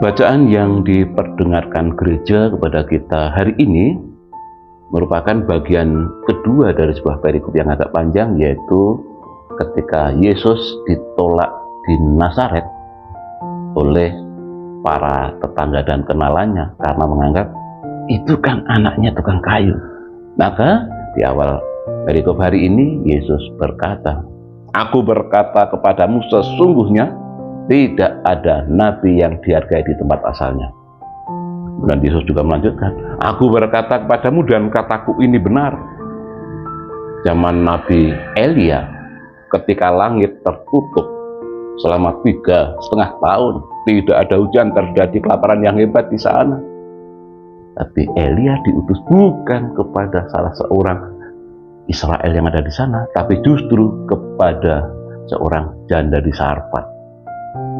Bacaan yang diperdengarkan gereja kepada kita hari ini merupakan bagian kedua dari sebuah perikop yang agak panjang, yaitu ketika Yesus ditolak di Nazaret oleh para tetangga dan kenalannya karena menganggap itu kan anaknya tukang kayu. Maka di awal perikop hari ini Yesus berkata, "Aku berkata kepadamu, sesungguhnya tidak ada nabi yang dihargai di tempat asalnya." Dan Yesus juga melanjutkan, "Aku berkata kepadamu dan kataku ini benar. Zaman Nabi Elia, ketika langit tertutup selama 3,5 tahun, tidak ada hujan, terjadi kelaparan yang hebat di sana. Tapi Elia diutus bukan kepada salah seorang Israel yang ada di sana, tapi justru kepada seorang janda di Sarfat,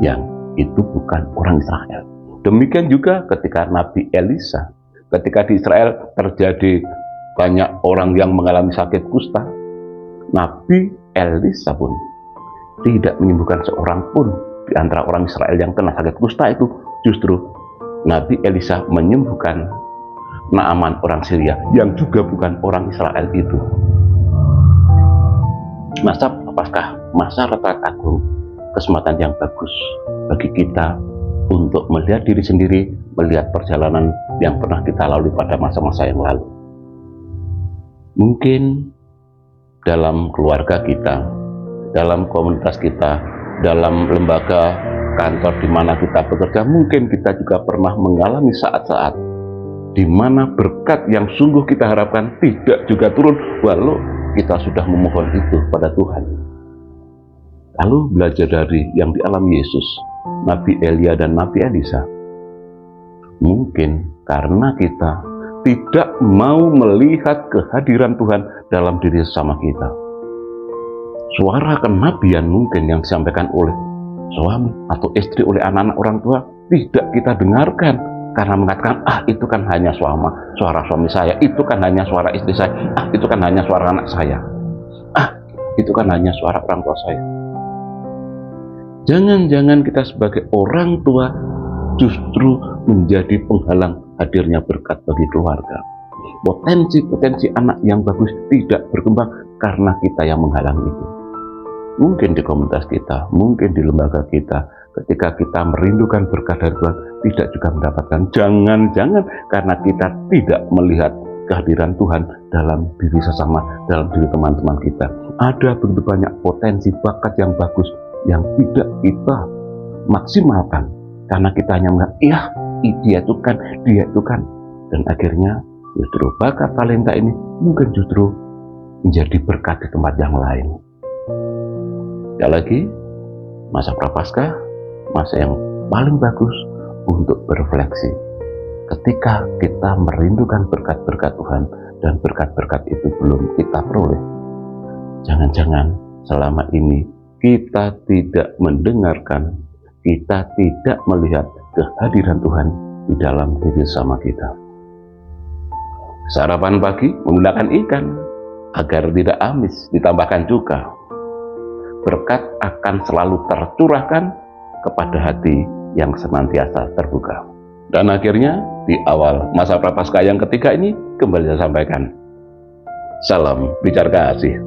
yang itu bukan orang Israel. Demikian juga ketika Nabi Elisa, ketika di Israel terjadi banyak orang yang mengalami sakit kusta, Nabi Elisa pun tidak menyembuhkan seorang pun di antara orang Israel yang kena sakit kusta itu. Justru Nabi Elisa menyembuhkan Naaman orang Syria yang juga bukan orang Israel itu. Masa Paskah, masa retret agung, kesempatan yang bagus bagi kita untuk melihat diri sendiri, melihat perjalanan yang pernah kita lalui pada masa-masa yang lalu. Mungkin dalam keluarga kita, dalam komunitas kita, dalam lembaga kantor di mana kita bekerja, mungkin kita juga pernah mengalami saat-saat di mana berkat yang sungguh kita harapkan tidak juga turun walau kita sudah memohon itu pada Tuhan. Lalu belajar dari yang dialami Yesus, Nabi Elia dan Nabi Elisa. Mungkin karena kita tidak mau melihat kehadiran Tuhan dalam diri sesama kita. Suara kenabian mungkin yang disampaikan oleh suami atau istri, oleh anak-anak orang tua, tidak kita dengarkan karena mengatakan, itu kan hanya suara suami saya, itu kan hanya suara istri saya, itu kan hanya suara anak saya, itu kan hanya suara orang tua saya. Jangan-jangan kita sebagai orang tua justru menjadi penghalang hadirnya berkat bagi keluarga. Potensi-potensi anak yang bagus tidak berkembang karena kita yang menghalang itu. Mungkin di komunitas kita, mungkin di lembaga kita, ketika kita merindukan berkat dari Tuhan, tidak juga mendapatkan. Jangan-jangan karena kita tidak melihat kehadiran Tuhan dalam diri sesama, dalam diri teman-teman kita. Ada begitu banyak potensi bakat yang bagus yang tidak kita maksimalkan karena kita hanya mengatakan, dia itu kan. Dan akhirnya justru bakat talenta ini mungkin justru menjadi berkat di tempat yang lain. Sekali lagi, masa Prapaskah, masa yang paling bagus untuk berefleksi. Ketika kita merindukan berkat-berkat Tuhan dan berkat-berkat itu belum kita peroleh, jangan-jangan selama ini kita tidak mendengarkan, kita tidak melihat kehadiran Tuhan di dalam diri sama kita. Sarapan pagi menggunakan ikan agar tidak amis, ditambahkan cuka. Berkat akan selalu tercurahkan kepada hati yang senantiasa terbuka. Dan akhirnya di awal masa Prapaskah yang ketiga ini kembali saya sampaikan, salam bicara kasih.